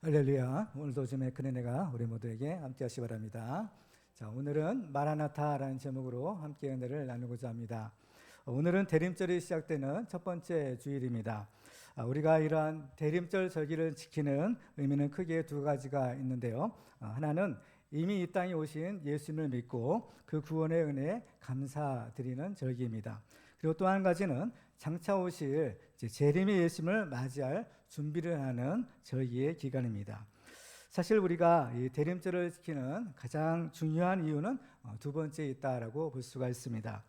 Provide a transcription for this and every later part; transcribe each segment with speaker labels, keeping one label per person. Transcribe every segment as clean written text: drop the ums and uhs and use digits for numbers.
Speaker 1: 할렐루야. 오늘도 주님의 큰 은혜가 우리 모두에게 함께 하시기 바랍니다. 자, 오늘은 마라나타라는 제목으로 함께 은혜를 나누고자 합니다. 오늘은 대림절이 시작되는 첫 번째 주일입니다. 우리가 이러한 대림절 절기를 지키는 의미는 크게 두 가지가 있는데요. 하나는 이미 이 땅에 오신 예수님을 믿고 그 구원의 은혜에 감사드리는 절기입니다. 그리고 또 한 가지는 장차 오실 재림의 예수님을 맞이할 준비를 하는 절기의 기간입니다. 사실 우리가 이 대림절을 지키는 가장 중요한 이유는 두 번째에 있다라고 볼 수가 있습니다.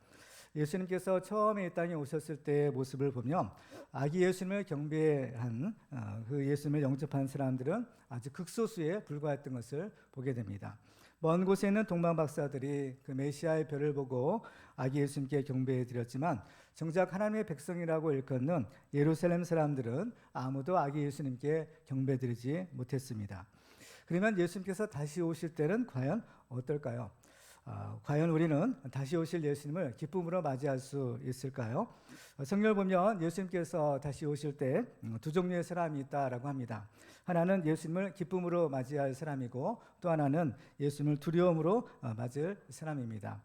Speaker 1: 예수님께서 처음에 이 땅에 오셨을 때의 모습을 보면 아기 예수님을 경배한 그 예수님을 영접한 사람들은 아주 극소수에 불과했던 것을 보게 됩니다. 먼 곳에 있는 동방 박사들이 그 메시아의 별을 보고 아기 예수님께 경배해 드렸지만 정작 하나님의 백성이라고 일컫는 예루살렘 사람들은 아무도 아기 예수님께 경배 드리지 못했습니다. 그러면 예수님께서 다시 오실 때는 과연 어떨까요? 과연 우리는 다시 오실 예수님을 기쁨으로 맞이할 수 있을까요? 성경을 보면 예수님께서 다시 오실 때 두 종류의 사람이 있다라고 합니다. 하나는 예수님을 기쁨으로 맞이할 사람이고 또 하나는 예수님을 두려움으로 맞을 사람입니다.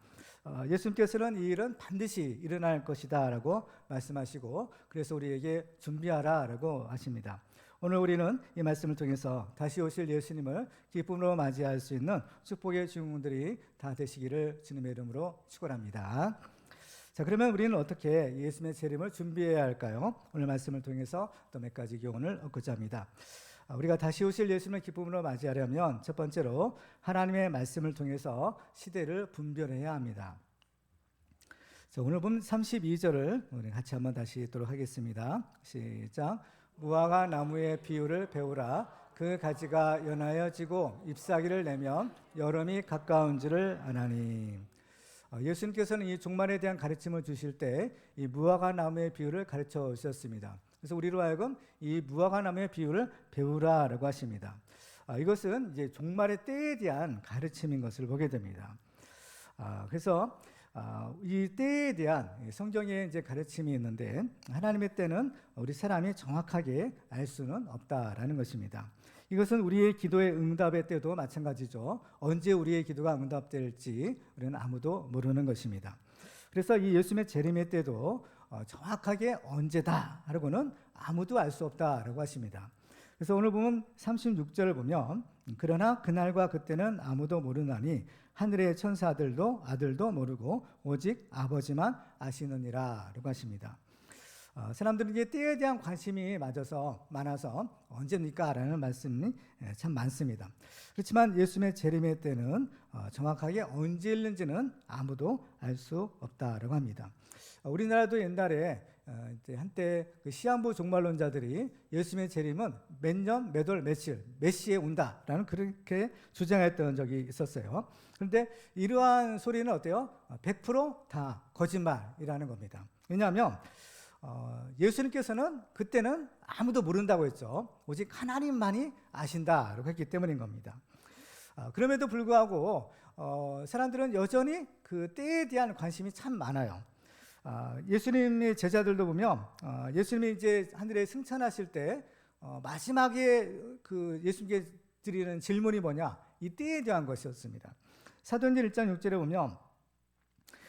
Speaker 1: 예수님께서는 이 일은 반드시 일어날 것이다 라고 말씀하시고 그래서 우리에게 준비하라 라고 하십니다. 오늘 우리는 이 말씀을 통해서 다시 오실 예수님을 기쁨으로 맞이할 수 있는 축복의 주인공들이 다 되시기를 주님의 이름으로 축원합니다. 자, 그러면 우리는 어떻게 예수님의 재림을 준비해야 할까요? 오늘 말씀을 통해서 또 몇 가지 교훈을 얻고자 합니다. 우리가 다시 오실 예수님을 기쁨으로 맞이하려면 첫 번째로 하나님의 말씀을 통해서 시대를 분별해야 합니다. 자, 오늘 본 32절을 우리 같이 한번 다시 읽도록 하겠습니다. 시작. 무화과 나무의 비유를 배우라. 그 가지가 연하여 지고 잎사귀를 내면 여름이 가까운 줄을 아나니. 예수님께서는 이 종말에 대한 가르침을 주실 때 이 무화과 나무의 비유를 가르쳐 주셨습니다. 그래서 우리로 하여금 이 무화과 나무의 비유를 배우라라고 하십니다. 이것은 이제 종말의 때에 대한 가르침인 것을 보게 됩니다. 그래서 이 때에 대한 성경의 이제 가르침이 있는데 하나님의 때는 우리 사람이 정확하게 알 수는 없다라는 것입니다. 이것은 우리의 기도의 응답의 때도 마찬가지죠. 언제 우리의 기도가 응답될지 우리는 아무도 모르는 것입니다. 그래서 이 예수님의 재림의 때도 정확하게 언제다 라고는 아무도 알 수 없다라고 하십니다. 그래서 오늘 보면 36절을 보면 그러나 그날과 그때는 아무도 모르나니 하늘의 천사들도 아들도 모르고 오직 아버지만 아시느니라 라고 하십니다. 사람들은 이제 때에 대한 관심이 많아서 언제입니까? 라는 말씀이 참 많습니다. 그렇지만 예수님의 재림의 때는 정확하게 언제 있는지는 아무도 알 수 없다라고 합니다. 우리나라도 옛날에 한때 그 시한부 종말론자들이 예수님의 재림은 몇 년, 몇 월, 며칠, 몇 시에 온다라는 그렇게 주장했던 적이 있었어요. 그런데 이러한 소리는 어때요? 100%다 거짓말이라는 겁니다. 왜냐하면 예수님께서는 그때는 아무도 모른다고 했죠. 오직 하나님만이 아신다라고 했기 때문인 겁니다. 그럼에도 불구하고 사람들은 여전히 그 때에 대한 관심이 참 많아요. 예수님의 제자들도 보면 예수님이 이제 하늘에 승천하실 때 마지막에 그 예수님께 드리는 질문이 뭐냐? 이 때에 대한 것이었습니다. 사도행전 1장 6절에 보면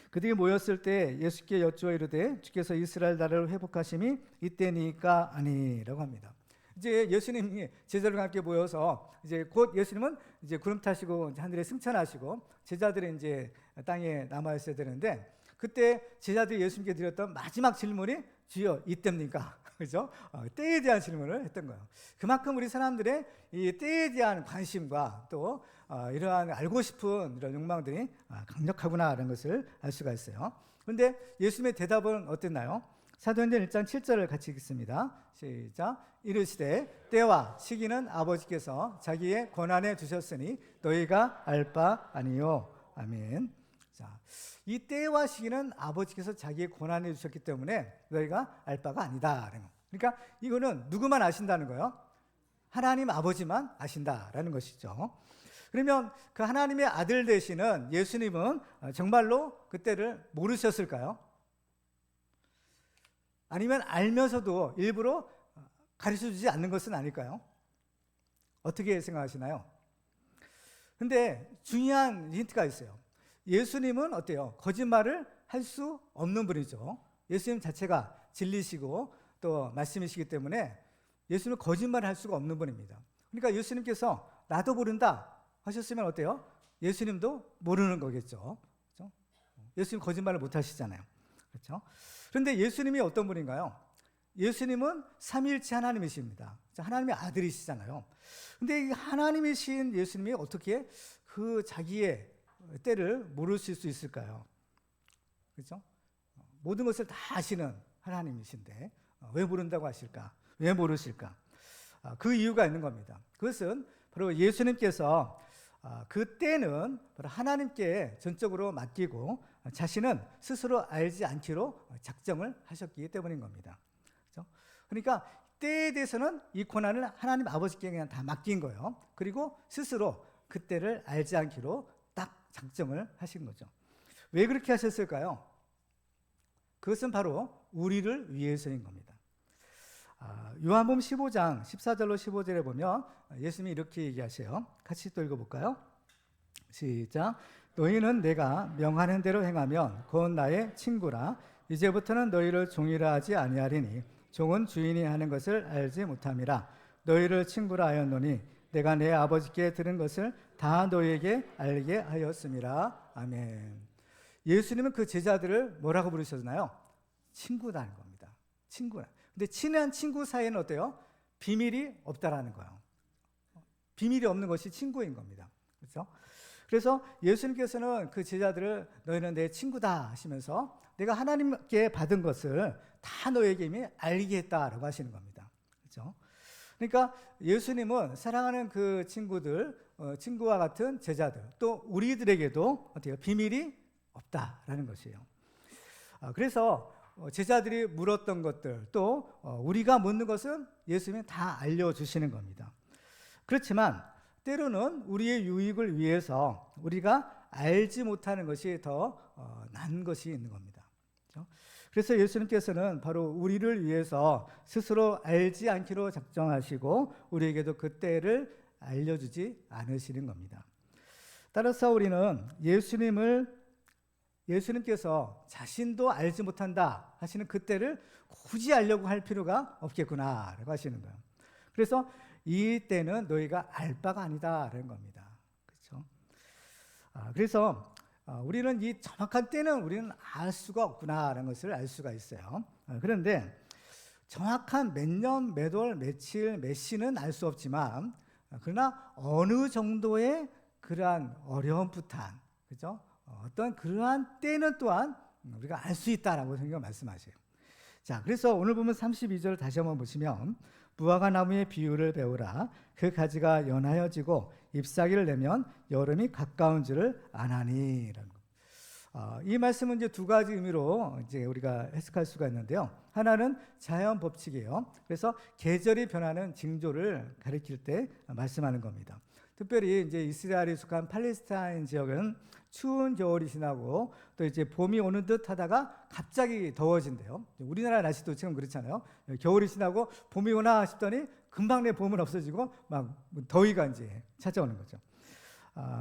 Speaker 1: 그들이 모였을 때 예수께 여쭈어 이르되 주께서 이스라엘 나라를 회복하심이 이때니까 아니라고 합니다. 이제 예수님이 제자들과 함께 모여서 이제 곧 예수님은 이제 구름 타시고 하늘에 승천하시고 제자들이 이제 땅에 남아 있어야 되는데 그때 제자들이 예수님께 드렸던 마지막 질문이 주여 이때입니까? 그죠? 때에 대한 질문을 했던 거예요. 그만큼 우리 사람들의 이 때에 대한 관심과 또 이러한 알고 싶은 이런 욕망들이 강력하구나라는 것을 알 수가 있어요. 그런데 예수님의 대답은 어땠나요? 사도행전 1장 7절을 같이 읽겠습니다. 시작. 이르시되 때와 시기는 아버지께서 자기의 권한에 두셨으니 너희가 알 바 아니요. 아멘. 자, 이 때와 시기는 아버지께서 자기의 권한에 주셨기 때문에 너희가 알 바가 아니다. 그러니까 이거는 누구만 아신다는 거예요? 하나님 아버지만 아신다라는 것이죠. 그러면 그 하나님의 아들 되시는 예수님은 정말로 그때를 모르셨을까요? 아니면 알면서도 일부러 가르쳐주지 않는 것은 아닐까요? 어떻게 생각하시나요? 근데 중요한 힌트가 있어요. 예수님은 어때요? 거짓말을 할 수 없는 분이죠. 예수님 자체가 진리시고 또 말씀이시기 때문에 예수님은 거짓말을 할 수가 없는 분입니다. 그러니까 예수님께서 나도 모른다 하셨으면 어때요? 예수님도 모르는 거겠죠. 그렇죠? 예수님 거짓말을 못 하시잖아요. 그렇죠? 그런데 예수님이 어떤 분인가요? 예수님은 삼위일체 하나님이십니다. 하나님의 아들이시잖아요. 근데 이 하나님이신 예수님이 어떻게 그 자기의 때를 모르실 수 있을까요? 그렇죠? 모든 것을 다 아시는 하나님이신데 왜 모른다고 하실까? 왜 모르실까? 그 이유가 있는 겁니다. 그것은 바로 예수님께서 그 때는 바로 하나님께 전적으로 맡기고 자신은 스스로 알지 않기로 작정을 하셨기 때문인 겁니다. 그렇죠? 그러니까 때에 대해서는 이 권한을 하나님 아버지께 그냥 다 맡긴 거예요. 그리고 스스로 그 때를 알지 않기로 딱 작정을 하신 거죠. 왜 그렇게 하셨을까요? 그것은 바로 우리를 위해서인 겁니다. 요한복음 15장 14절로 15절에 보면 예수님이 이렇게 얘기하세요. 같이 또 읽어볼까요? 시작. 너희는 내가 명하는 대로 행하면 곧 나의 친구라. 이제부터는 너희를 종이라 하지 아니하리니 종은 주인이 하는 것을 알지 못함이라. 너희를 친구라 하였노니 내가 내 아버지께 들은 것을 다 너희에게 알게 하였음이라. 아멘. 예수님은 그 제자들을 뭐라고 부르셨나요? 친구다는 겁니다. 친구라. 근데 친한 친구 사이에는 어때요? 비밀이 없다라는 거예요. 비밀이 없는 것이 친구인 겁니다. 그렇죠? 그래서 예수님께서는 그 제자들을 너희는 내 친구다 하시면서 내가 하나님께 받은 것을 다 너에게 이미 알게 했다라고 하시는 겁니다. 그렇죠? 그러니까 예수님은 사랑하는 그 친구들, 친구와 같은 제자들, 또 우리들에게도 어때요? 비밀이 없다라는 것이에요. 그래서 제자들이 물었던 것들, 또 우리가 묻는 것은 예수님이 다 알려주시는 겁니다. 그렇지만 때로는 우리의 유익을 위해서 우리가 알지 못하는 것이 더 난 것이 있는 겁니다. 그렇죠? 그래서 예수님께서는 바로 우리를 위해서 스스로 알지 않기로 작정하시고 우리에게도 그 때를 알려주지 않으시는 겁니다. 따라서 우리는 예수님께서 자신도 알지 못한다 하시는 그 때를 굳이 알려고 할 필요가 없겠구나라고 하시는 거예요. 그래서 이 때는 너희가 알 바가 아니다라는 겁니다. 그렇죠? 그래서 우리는 이 정확한 때는 우리는 알 수가 없구나라는 것을 알 수가 있어요. 그런데 정확한 몇 년, 몇 월, 며칠, 몇 시는 알 수 없지만 그러나 어느 정도의 그러한 어렴풋한, 그렇죠? 어떤 그러한 때는 또한 우리가 알 수 있다라고 성경은 말씀하세요. 자, 그래서 오늘 보면 32절 다시 한번 보시면 무화과 나무의 비유를 배우라. 그 가지가 연하여지고 잎사귀를 내면 여름이 가까운 줄을 아나니라는 거. 이 말씀은 이제 두 가지 의미로 이제 우리가 해석할 수가 있는데요. 하나는 자연 법칙이에요. 그래서 계절이 변하는 징조를 가리킬 때 말씀하는 겁니다. 특별히 이제 이스라엘이 속한 팔레스타인 지역은 추운 겨울이 지나고 또 이제 봄이 오는 듯 하다가 갑자기 더워진대요. 우리나라 날씨도 지금 그렇잖아요. 겨울이 지나고 봄이 오나 싶더니 금방 내 봄은 없어지고 막 더위가 이제 찾아오는 거죠.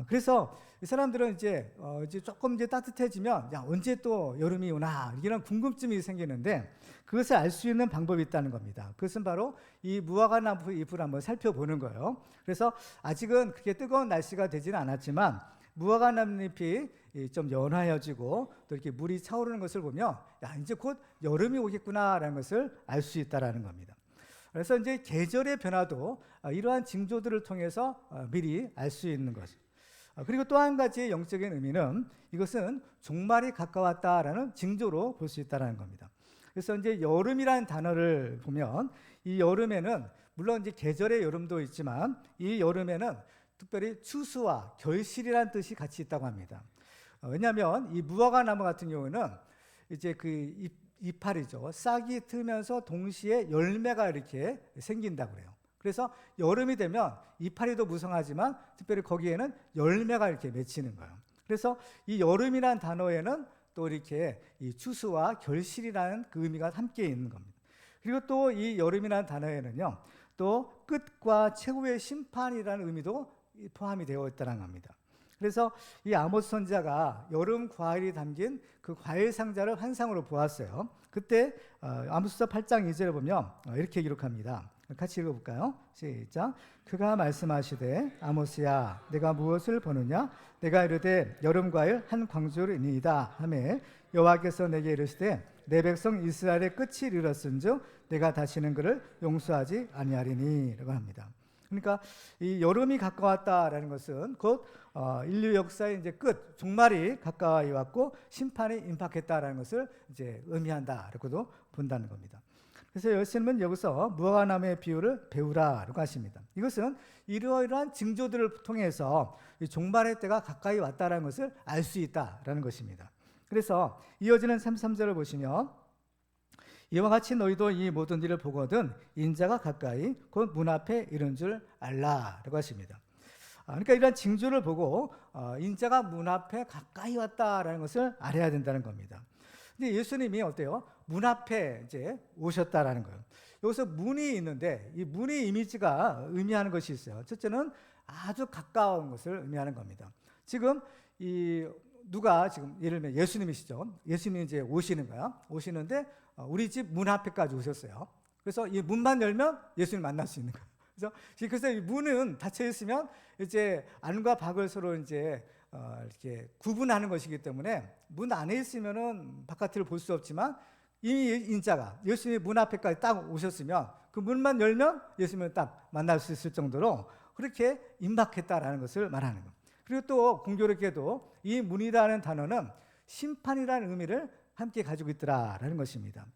Speaker 1: 그래서 이 사람들은 이제 조금 이제 따뜻해지면 야, 언제 또 여름이 오나 이런 궁금증이 생기는데 그것을 알 수 있는 방법이 있다는 겁니다. 그것은 바로 이 무화과 나무 잎을 한번 살펴보는 거예요. 그래서 아직은 그렇게 뜨거운 날씨가 되지는 않았지만 무화과 나뭇잎이 좀 연하여지고 또 이렇게 물이 차오르는 것을 보면 야, 이제 곧 여름이 오겠구나라는 것을 알 수 있다라는 겁니다. 그래서 이제 계절의 변화도 이러한 징조들을 통해서 미리 알 수 있는 것이죠. 그리고 또 한 가지의 영적인 의미는 이것은 종말이 가까웠다라는 징조로 볼 수 있다는 겁니다. 그래서 이제 여름이라는 단어를 보면 이 여름에는 물론 이제 계절의 여름도 있지만 이 여름에는 특별히 추수와 결실이라는 뜻이 같이 있다고 합니다. 왜냐하면 이 무화과 나무 같은 경우는 이제 그 이파리죠. 싹이 트면서 동시에 열매가 이렇게 생긴다고 그래요. 그래서 여름이 되면 이파리도 무성하지만 특별히 거기에는 열매가 이렇게 맺히는 거예요. 그래서 이 여름이라는 단어에는 또 이렇게 이 추수와 결실이라는 그 의미가 함께 있는 겁니다. 그리고 또 이 여름이라는 단어에는요, 또 끝과 최후의 심판이라는 의미도 포함이 되어 있다는 겁니다. 그래서 이 아모스 선지자가 여름 과일이 담긴 그 과일 상자를 환상으로 보았어요. 그때 아모스서 8장 2절에 보면 이렇게 기록합니다. 같이 읽어볼까요? 시작. 그가 말씀하시되 아모스야 내가 무엇을 보느냐? 내가 이르되 여름 과일 한 광주리이다 하매 여호와께서 내게 이르시되 내 백성 이스라엘의 끝이 이르렀은즉 내가 다시는 그를 용서하지 아니하리니 라고 합니다. 그러니까 이 여름이 가까웠다라는 것은 곧 인류 역사의 이제 끝, 종말이 가까이 왔고 심판이 임박했다라는 것을 이제 의미한다라고도 본다는 겁니다. 그래서 예수님은 여기서 무화과나무의 비유를 배우라라고 하십니다. 이것은 이러이러한 징조들을 통해서 이 종말의 때가 가까이 왔다라는 것을 알 수 있다라는 것입니다. 그래서 이어지는 33절을 보시면 이와 같이 너희도 이 모든 일을 보거든 인자가 가까이 곧 문 앞에 이른 줄 알라라고 하십니다. 그러니까 이런 징조를 보고 인자가 문 앞에 가까이 왔다라는 것을 알아야 된다는 겁니다. 근데 예수님이 어때요? 문 앞에 이제 오셨다라는 거예요. 여기서 문이 있는데 이 문의 이미지가 의미하는 것이 있어요. 첫째는 아주 가까운 것을 의미하는 겁니다. 지금 이 누가 지금 예를 들면 예수님이시죠. 예수님이 이제 오시는 거야. 오시는데 우리 집 문 앞에까지 오셨어요. 그래서 이 문만 열면 예수님 만날 수 있는 거예요. 그래서 이 문은 닫혀 있으면 이제 안과 밖을 서로 이제 이렇게 구분하는 것이기 때문에 문 안에 있으면은 바깥을 볼 수 없지만 이미 인자가 예수님이 문 앞에까지 딱 오셨으면 그 문만 열면 예수님을 딱 만날 수 있을 정도로 그렇게 임박했다라는 것을 말하는 거예요. 그리고 또 공교롭게도 이 문이라는 단어는 심판이라는 의미를 함께 가지고 있더라라는 것입니다.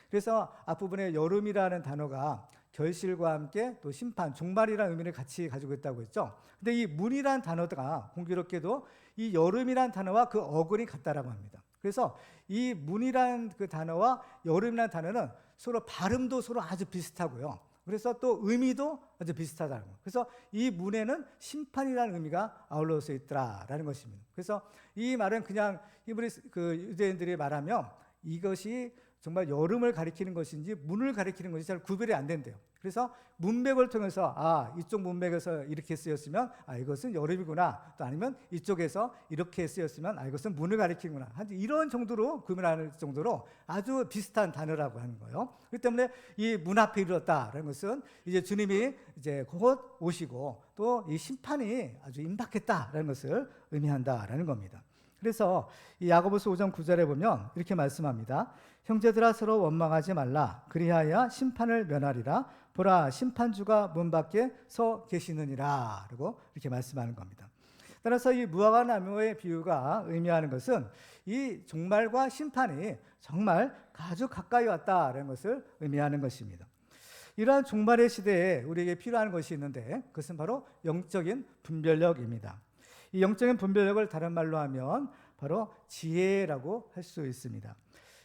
Speaker 1: 그래서 앞부분에 여름이라는 단어가 결실과 함께 또 심판, 종말이라는 의미를 같이 가지고 있다고 했죠. 근데 이 문이라는 단어가 공교롭게도 이 여름이라는 단어와 그 어근이 같다라고 합니다. 그래서 이 문이라는 그 단어와 여름이라는 단어는 서로 발음도 서로 아주 비슷하고요. 그래서 또 의미도 아주 비슷하다는 거예요. 그래서 이 문에는 심판이라는 의미가 아울러서 있더라라는 것입니다. 그래서 이 말은 그냥 히브리 그 유대인들이 말하면 이것이 정말 여름을 가리키는 것인지 문을 가리키는 것이 잘 구별이 안 된대요. 그래서 문맥을 통해서 이쪽 문맥에서 이렇게 쓰였으면 이것은 여름이구나. 또 아니면 이쪽에서 이렇게 쓰였으면 이것은 문을 가리키는구나. 이런 정도로 구별할 정도로 아주 비슷한 단어라고 하는 거예요. 그렇기 때문에 이 문 앞에 이르렀다라는 것은 이제 주님이 이제 곧 오시고 또 이 심판이 아주 임박했다라는 것을 의미한다라는 겁니다. 그래서 이 야고보서 5장 9절에 보면 이렇게 말씀합니다. 형제들아 서로 원망하지 말라. 그리하여 심판을 면하리라. 보라 심판주가 문 밖에 서 계시느니라. 라고 이렇게 말씀하는 겁니다. 따라서 이 무화과 나무의 비유가 의미하는 것은 이 종말과 심판이 정말 아주 가까이 왔다는 것을 의미하는 것입니다. 이러한 종말의 시대에 우리에게 필요한 것이 있는데 그것은 바로 영적인 분별력입니다. 이 영적인 분별력을 다른 말로 하면 바로 지혜라고 할 수 있습니다.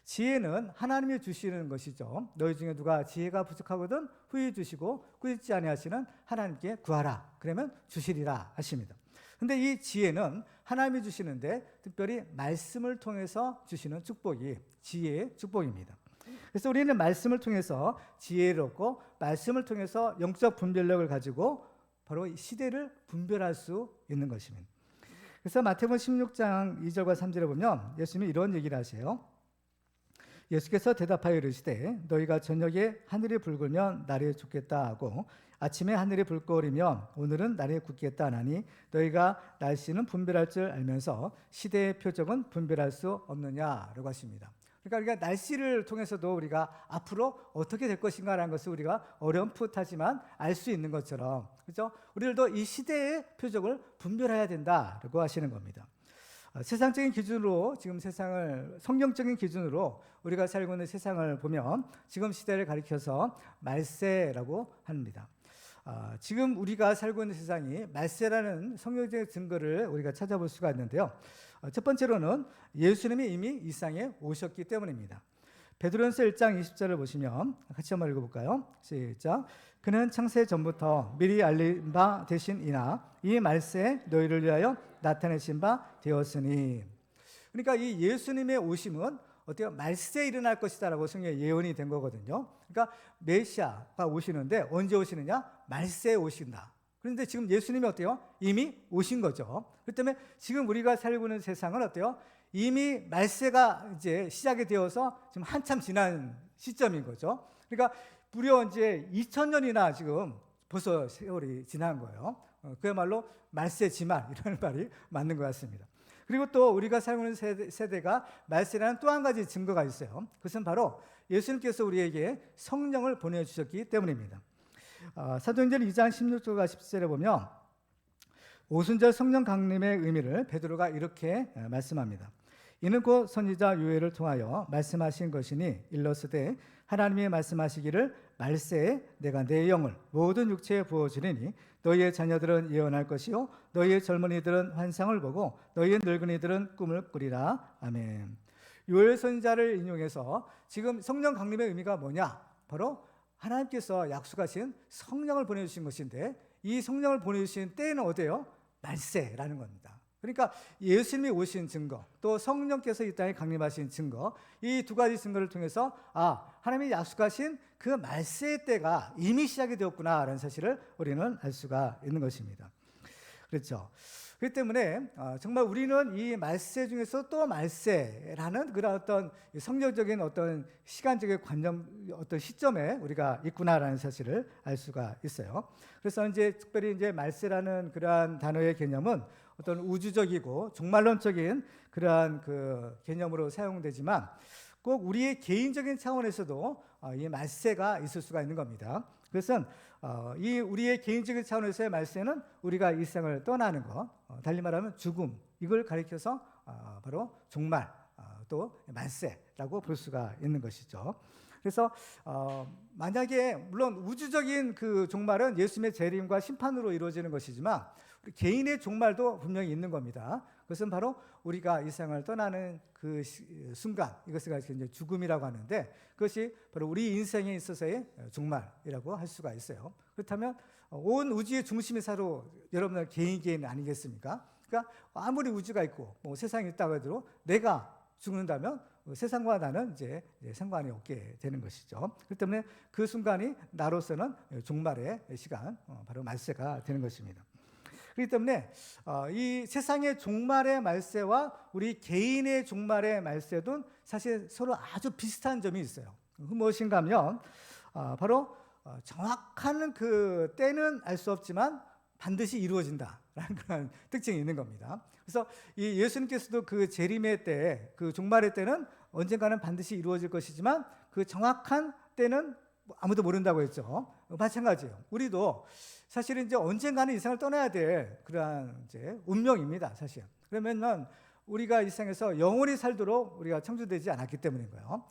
Speaker 1: 지혜는 하나님이 주시는 것이죠. 너희 중에 누가 지혜가 부족하거든 후히 주시고 꾸짖지 아니하시는 하나님께 구하라. 그러면 주시리라 하십니다. 근데 이 지혜는 하나님이 주시는데 특별히 말씀을 통해서 주시는 축복이 지혜의 축복입니다. 그래서 우리는 말씀을 통해서 지혜를 얻고 말씀을 통해서 영적 분별력을 가지고 바로 이 시대를 분별할 수 있는 것입니다. 그래서 마태복음 16장 2절과 3절에 보면 예수님이 이런 얘기를 하세요. 예수께서 대답하여 이르시되 너희가 저녁에 하늘이 붉으면 날이 춥겠다 하고 아침에 하늘이 붉거리면 오늘은 날이 굳겠다 하나니 너희가 날씨는 분별할 줄 알면서 시대의 표적은 분별할 수 없느냐라고 하십니다. 그러니까 우리가 날씨를 통해서도 우리가 앞으로 어떻게 될 것인가라는 것을 우리가 어렴풋하지만 알 수 있는 것처럼 그렇죠? 우리들도 이 시대의 표적을 분별해야 된다라고 하시는 겁니다. 세상적인 기준으로 지금 세상을 성경적인 기준으로 우리가 살고 있는 세상을 보면 지금 시대를 가리켜서 말세라고 합니다. 지금 우리가 살고 있는 세상이 말세라는 성경적 증거를 우리가 찾아볼 수가 있는데요. 첫 번째로는 예수님이 이미 이 땅에 오셨기 때문입니다. 베드로전서 1장 20절을 보시면 같이 한번 읽어볼까요? 시작. 그는 창세 전부터 미리 알린 바 되신 이나 이 말세에 너희를 위하여 나타내신 바 되었으니. 그러니까 이 예수님의 오심은 어때요? 말세에 일어날 것이다라고 성경에 예언이 된 거거든요. 그러니까 메시아가 오시는데 언제 오시느냐? 말세에 오신다. 그런데 지금 예수님이 어때요? 이미 오신 거죠. 그렇기 때문에 지금 우리가 살고 있는 세상은 어때요? 이미 말세가 이제 시작이 되어서 지금 한참 지난 시점인 거죠. 그러니까 무려 이제 2000년이나 지금 벌써 세월이 지난 거예요. 그야말로 말세 지말이라는 말이 맞는 것 같습니다. 그리고 또 우리가 살고 있는 세대가 말세라는 또 한 가지 증거가 있어요. 그것은 바로 예수님께서 우리에게 성령을 보내주셨기 때문입니다. 사도행전 2장 16절과 17절에 보면 오순절 성령 강림의 의미를 베드로가 이렇게 말씀합니다. 이는 곧 선지자 요엘을 통하여 말씀하신 것이니 일러스되 하나님이 말씀하시기를 말세에 내가 내 영을 모든 육체에 부어주리니 너희의 자녀들은 예언할 것이요 너희의 젊은이들은 환상을 보고 너희의 늙은이들은 꿈을 꾸리라. 아멘. 요엘 선지자를 인용해서 지금 성령 강림의 의미가 뭐냐? 바로 하나님께서 약속하신 성령을 보내주신 것인데 이 성령을 보내주신 때는 어디예요? 말세라는 겁니다. 그러니까 예수님이 오신 증거, 또 성령께서 이 땅에 강림하신 증거, 이 두 가지 증거를 통해서 하나님이 약속하신 그 말세의 때가 이미 시작이 되었구나라는 사실을 우리는 알 수가 있는 것입니다. 그렇죠. 그렇기 때문에 정말 우리는 이 말세 중에서 또 말세라는 그런 어떤 성경적인 어떤 시간적인 관념, 어떤 시점에 우리가 있구나라는 사실을 알 수가 있어요. 그래서 이제 특별히 이제 말세라는 그러한 단어의 개념은 어떤 우주적이고 종말론적인 그러한 그 개념으로 사용되지만 꼭 우리의 개인적인 차원에서도 이 말세가 있을 수가 있는 겁니다. 그것은 이 우리의 개인적인 차원에서의 말세는 우리가 이 세상을 떠나는 것, 달리 말하면 죽음, 이걸 가리켜서 바로 종말, 또 말세라고 볼 수가 있는 것이죠. 그래서 만약에 물론 우주적인 그 종말은 예수님의 재림과 심판으로 이루어지는 것이지만 우리 개인의 종말도 분명히 있는 겁니다. 그것은 바로 우리가 이 세상을 떠나는 그 순간, 이것을 이제 죽음이라고 하는데 그것이 바로 우리 인생에 있어서의 종말이라고 할 수가 있어요. 그렇다면 온 우주의 중심이 바로 여러분들 개인 아니겠습니까? 그러니까 아무리 우주가 있고 뭐 세상이 있다고 해도 내가 죽는다면 세상과 나는 이제 상관이 없게 되는 것이죠. 그렇기 때문에 그 순간이 나로서는 종말의 시간, 바로 말세가 되는 것입니다. 그렇기 때문에 이 세상의 종말의 말세와 우리 개인의 종말의 말세도 사실 서로 아주 비슷한 점이 있어요. 무엇인가 하면 바로 정확한 그 때는 알 수 없지만 반드시 이루어진다라는 그런 특징이 있는 겁니다. 그래서 이 예수님께서도 그 재림의 때, 그 종말의 때는 언젠가는 반드시 이루어질 것이지만 그 정확한 때는 아무도 모른다고 했죠. 마찬가지예요. 우리도 사실은 이제 언젠가는 이 세상을 떠나야 될 그러한 이제 운명입니다, 사실. 그러면 우리가 이 세상에서 영원히 살도록 우리가 창조되지 않았기 때문인 거예요.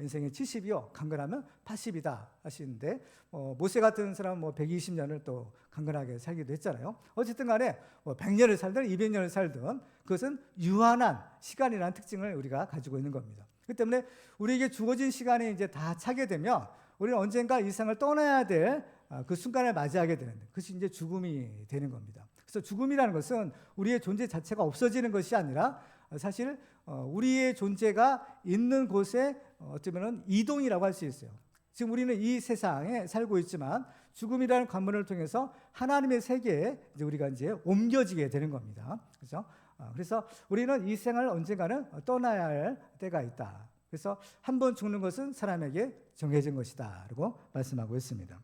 Speaker 1: 인생이 70이요, 강건하면 80이다 하시는데 모세 같은 사람은 뭐 120년을 또 강건하게 살기도 했잖아요. 어쨌든 간에 뭐 100년을 살든 200년을 살든 그것은 유한한 시간이라는 특징을 우리가 가지고 있는 겁니다. 그렇기 때문에 우리에게 주어진 시간이 이제 다 차게 되면 우리는 언젠가 이 세상을 떠나야 될 그 순간을 맞이하게 되는데 그것이 이제 죽음이 되는 겁니다. 그래서 죽음이라는 것은 우리의 존재 자체가 없어지는 것이 아니라 사실 우리의 존재가 있는 곳에 어쩌면 이동이라고 할 수 있어요. 지금 우리는 이 세상에 살고 있지만 죽음이라는 관문을 통해서 하나님의 세계에 이제 우리가 이제 옮겨지게 되는 겁니다. 그렇죠? 그래서 우리는 이 생을 언젠가는 떠나야 할 때가 있다. 그래서 한 번 죽는 것은 사람에게 정해진 것이다라고 말씀하고 있습니다.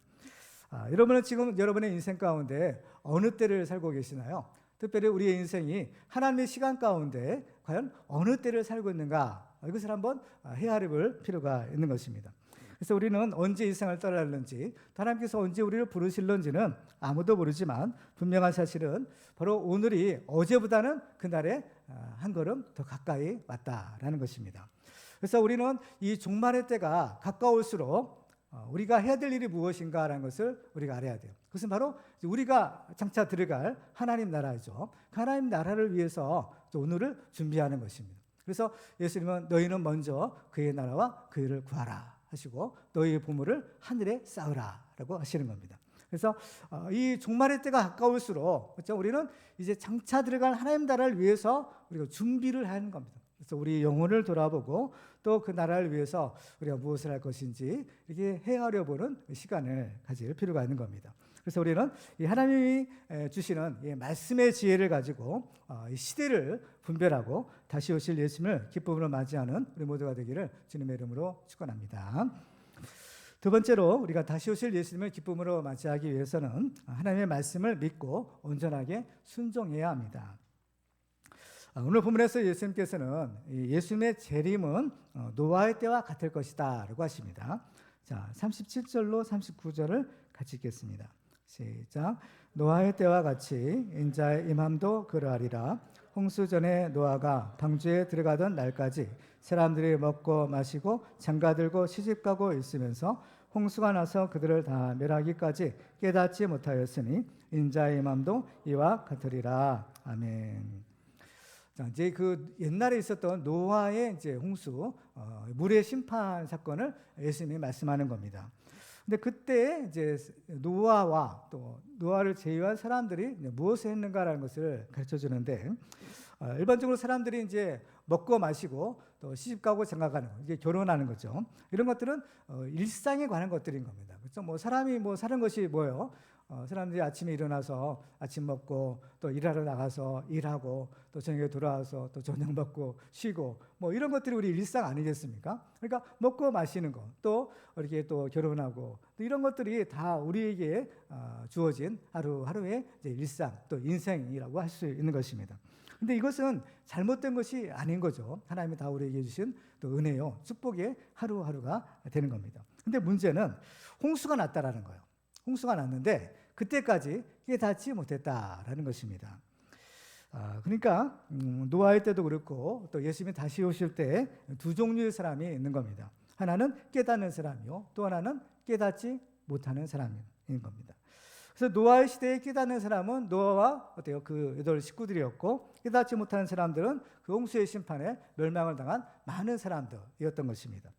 Speaker 1: 여러분은 지금 여러분의 인생 가운데 어느 때를 살고 계시나요? 특별히 우리의 인생이 하나님의 시간 가운데 과연 어느 때를 살고 있는가? 이것을 한번 헤아려 볼 필요가 있는 것입니다. 그래서 우리는 언제 이 세상을 떠날는지, 하나님께서 언제 우리를 부르실는지는 아무도 모르지만 분명한 사실은 바로 오늘이 어제보다는 그날에 한 걸음 더 가까이 왔다라는 것입니다. 그래서 우리는 이 종말의 때가 가까울수록 우리가 해야 될 일이 무엇인가라는 것을 우리가 알아야 돼요. 그것은 바로 우리가 장차 들어갈 하나님 나라죠. 그 하나님 나라를 위해서 오늘을 준비하는 것입니다. 그래서 예수님은 너희는 먼저 그의 나라와 그 일을 구하라 하시고 너희의 보물을 하늘에 쌓으라라고 하시는 겁니다. 그래서 이 종말의 때가 가까울수록 그렇죠? 우리는 이제 장차 들어갈 하나님 나라를 위해서 우리가 준비를 하는 겁니다. 그래서 우리 영혼을 돌아보고 또 그 나라를 위해서 우리가 무엇을 할 것인지 이렇게 헤아려 보는 시간을 가질 필요가 있는 겁니다. 그래서 우리는 이 하나님이 주시는 이 말씀의 지혜를 가지고 이 시대를 분별하고 다시 오실 예수님을 기쁨으로 맞이하는 우리 모두가 되기를 주님의 이름으로 축원합니다. 두 번째로 우리가 다시 오실 예수님을 기쁨으로 맞이하기 위해서는 하나님의 말씀을 믿고 온전하게 순종해야 합니다. 오늘 본문에서 예수님께서는 예수님의 재림은 노아의 때와 같을 것이다 라고 하십니다. 자, 37절로 39절을 같이 읽겠습니다. 시작. 노아의 때와 같이 인자의 임함도 그러하리라. 홍수 전에 노아가 방주에 들어가던 날까지 사람들이 먹고 마시고 장가들고 시집가고 있으면서 홍수가 나서 그들을 다 멸하기까지 깨닫지 못하였으니 인자의 임함도 이와 같으리라. 아멘. 자, 이제 그 옛날에 있었던 노아의 이제 홍수, 물의 심판 사건을 예수님이 말씀하는 겁니다. 근데 그때 이제 노아와 또 노아를 제외한 사람들이 무엇을 했는가라는 것을 가르쳐 주는데, 일반적으로 사람들이 이제 먹고 마시고 또 시집가고 장가가는 거, 이게 결혼하는 거죠. 이런 것들은 일상에 관한 것들인 겁니다. 그렇죠? 뭐 사람이 뭐 사는 것이 뭐예요? 사람들이 아침에 일어나서 아침 먹고 또 일하러 나가서 일하고 또 저녁에 돌아와서 또 저녁 먹고 쉬고 뭐 이런 것들이 우리 일상 아니겠습니까? 그러니까 먹고 마시는 거, 또 이렇게 또 결혼하고 또 이런 것들이 다 우리에게 주어진 하루하루의 이제 일상 또 인생이라고 할 수 있는 것입니다. 근데 이것은 잘못된 것이 아닌 거죠. 하나님이 다 우리에게 주신 또 은혜요, 축복의 하루하루가 되는 겁니다. 근데 문제는 홍수가 났다라는 거예요. 홍수가 났는데 그때까지 깨닫지 못했다라는 것입니다. 그러니까 노아의 때도 그렇고 또 예수님이 다시 오실 때 두 종류의 사람이 있는 겁니다. 하나는 깨닫는 사람이요, 또 하나는 깨닫지 못하는 사람인 겁니다. 그래서 노아의 시대에 깨닫는 사람은 노아와 어때요? 그 8 식구들이었고, 깨닫지 못하는 사람들은 그 홍수의 심판에 멸망을 당한 많은 사람들이었던 것입니다.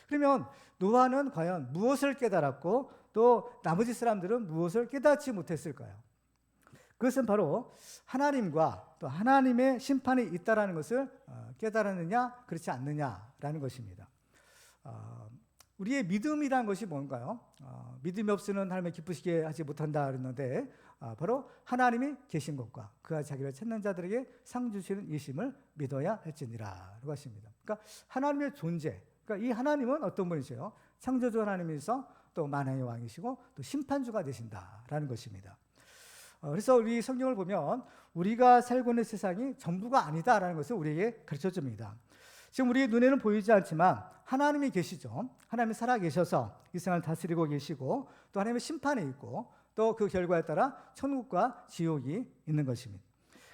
Speaker 1: 그러면 노아는 과연 무엇을 깨달았고 또 나머지 사람들은 무엇을 깨닫지 못했을까요? 그것은 바로 하나님과 또 하나님의 심판이 있다라는 것을 깨달았느냐 그렇지 않느냐라는 것입니다. 우리의 믿음이라는 것이 뭔가요? 믿음이 없으면 하나님을 기쁘시게 하지 못한다 그랬는데, 바로 하나님이 계신 것과 그가 자기를 찾는 자들에게 상 주시는 이심을 믿어야 할지니라라고 하십니다. 그러니까 하나님의 존재, 그러니까 이 하나님은 어떤 분이세요? 창조주 하나님이서 또 만왕의 왕이시고 또 심판주가 되신다라는 것입니다. 그래서 우리 성경을 보면 우리가 살고 있는 세상이 전부가 아니다라는 것을 우리에게 가르쳐 줍니다. 지금 우리의 눈에는 보이지 않지만 하나님이 계시죠. 하나님이 살아계셔서 이 세상을 다스리고 계시고 또 하나님의 심판이 있고 또 그 결과에 따라 천국과 지옥이 있는 것입니다.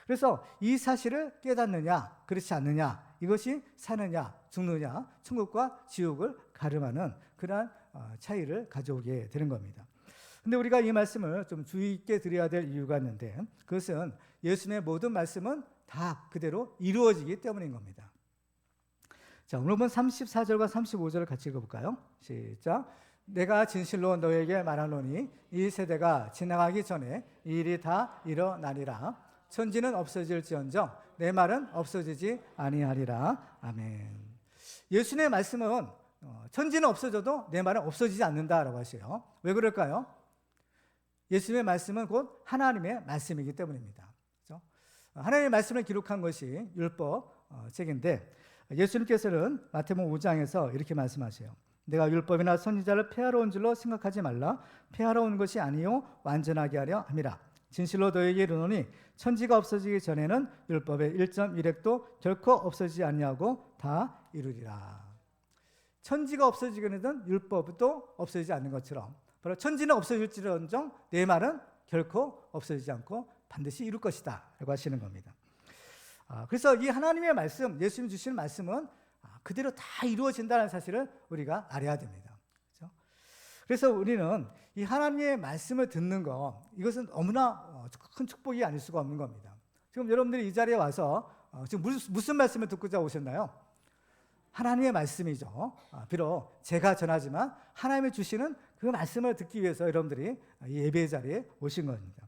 Speaker 1: 그래서 이 사실을 깨닫느냐 그렇지 않느냐, 이것이 사느냐 죽느냐 천국과 지옥을 가름하는 그러한 차이를 가져오게 되는 겁니다. 근데 우리가 이 말씀을 좀 주의 있게 드려야 될 이유가 있는데, 그것은 예수님의 모든 말씀은 다 그대로 이루어지기 때문인 겁니다. 자, 오늘 본 34절과 35절을 같이 읽어볼까요? 시작. 내가 진실로 너에게 말하노니 이 세대가 지나가기 전에 이 일이 다 일어나리라. 천지는 없어질지언정 내 말은 없어지지 아니하리라. 아멘. 예수님의 말씀은 천지는 없어져도 내 말은 없어지지 않는다라고 하세요. 왜 그럴까요? 예수님의 말씀은 곧 하나님의 말씀이기 때문입니다. 그렇죠? 하나님의 말씀을 기록한 것이 율법 책인데, 예수님께서는 마태복음 5장에서 이렇게 말씀하세요. 내가 율법이나 선지자를 폐하러 온 줄로 생각하지 말라. 폐하러 온 것이 아니요 완전하게 하려 함이라. 진실로 너에게 이르노니 천지가 없어지기 전에는 율법의 1.1획도 결코 없어지지 아니하고 다 이루리라. 천지가 없어지거든 율법도 없어지지 않는 것처럼 바로 천지는 없어질지언정 내 말은 결코 없어지지 않고 반드시 이룰 것이다 라고 하시는 겁니다. 그래서 이 하나님의 말씀, 예수님 주시는 말씀은 그대로 다 이루어진다는 사실을 우리가 알아야 됩니다. 그렇죠? 그래서 우리는 이 하나님의 말씀을 듣는 것, 이것은 너무나 큰 축복이 아닐 수가 없는 겁니다. 지금 여러분들이 이 자리에 와서 지금 무슨 말씀을 듣고자 오셨나요? 하나님의 말씀이죠. 비록 제가 전하지만 하나님이 주시는 그 말씀을 듣기 위해서 여러분들이 이 예배 자리에 오신 겁니다.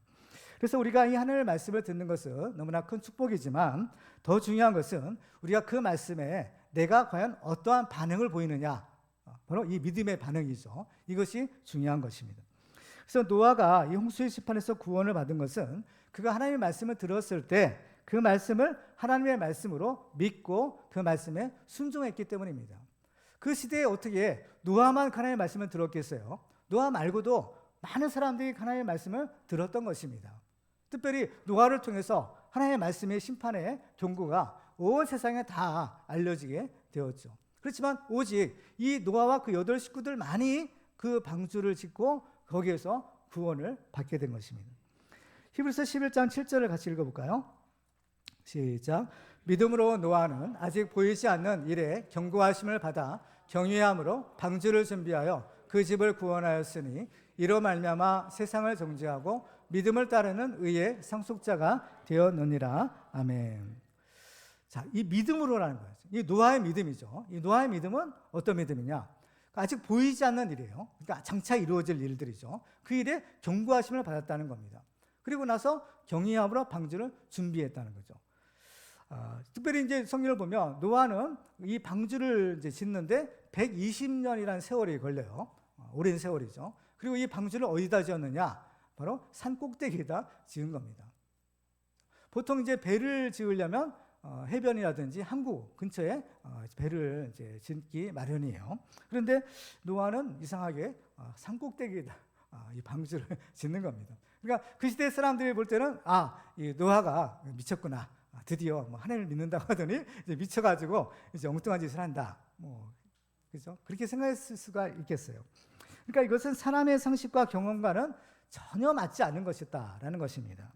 Speaker 1: 그래서 우리가 이 하나님의 말씀을 듣는 것은 너무나 큰 축복이지만 더 중요한 것은 우리가 그 말씀에 내가 과연 어떠한 반응을 보이느냐, 바로 이 믿음의 반응이죠. 이것이 중요한 것입니다. 그래서 노아가 이 홍수의 심판에서 구원을 받은 것은 그가 하나님의 말씀을 들었을 때 그 말씀을 하나님의 말씀으로 믿고 그 말씀에 순종했기 때문입니다. 그 시대에 어떻게 노아만 하나님의 말씀을 들었겠어요? 노아 말고도 많은 사람들이 하나님의 말씀을 들었던 것입니다. 특별히 노아를 통해서 하나님의 말씀의 심판의 경고가 온 세상에 다 알려지게 되었죠. 그렇지만 오직 이 노아와 그 8 식구들만이 그 방주를 짓고 거기에서 구원을 받게 된 것입니다. 히브리서 11장 7절을 같이 읽어볼까요? 시작. 믿음으로 노아는 아직 보이지 않는 일에 경고하심을 받아 경외함으로 방주를 준비하여 그 집을 구원하였으니 이로 말미암아 세상을 정죄하고 믿음을 따르는 의의 상속자가 되었느니라. 아멘. 자, 이 믿음으로라는 거예요. 이 노아의 믿음이죠. 이 노아의 믿음은 어떤 믿음이냐? 아직 보이지 않는 일이에요. 그러니까 장차 이루어질 일들이죠. 그 일에 경고하심을 받았다는 겁니다. 그리고 나서 경외함으로 방주를 준비했다는 거죠. 특별히 이제 성경을 보면 노아는 이 방주를 이제 짓는데 120년이라는 세월이 걸려요. 오랜 세월이죠. 그리고 이 방주를 어디다 지었느냐? 바로 산 꼭대기에다 지은 겁니다. 보통 이제 배를 지으려면 해변이라든지 항구 근처에 배를 이제 짓기 마련이에요. 그런데 노아는 이상하게 산 꼭대기에다 이 방주를 짓는 겁니다. 그러니까 그 시대 사람들이 볼 때는 이 노아가 미쳤구나. 드디어 뭐 하나님을 믿는다고 하더니 이제 미쳐가지고 이제 엉뚱한 짓을 한다. 그렇죠? 그렇게 생각했을 수가 있겠어요. 그러니까 이것은 사람의 상식과 경험과는 전혀 맞지 않는 것이다라는 것입니다.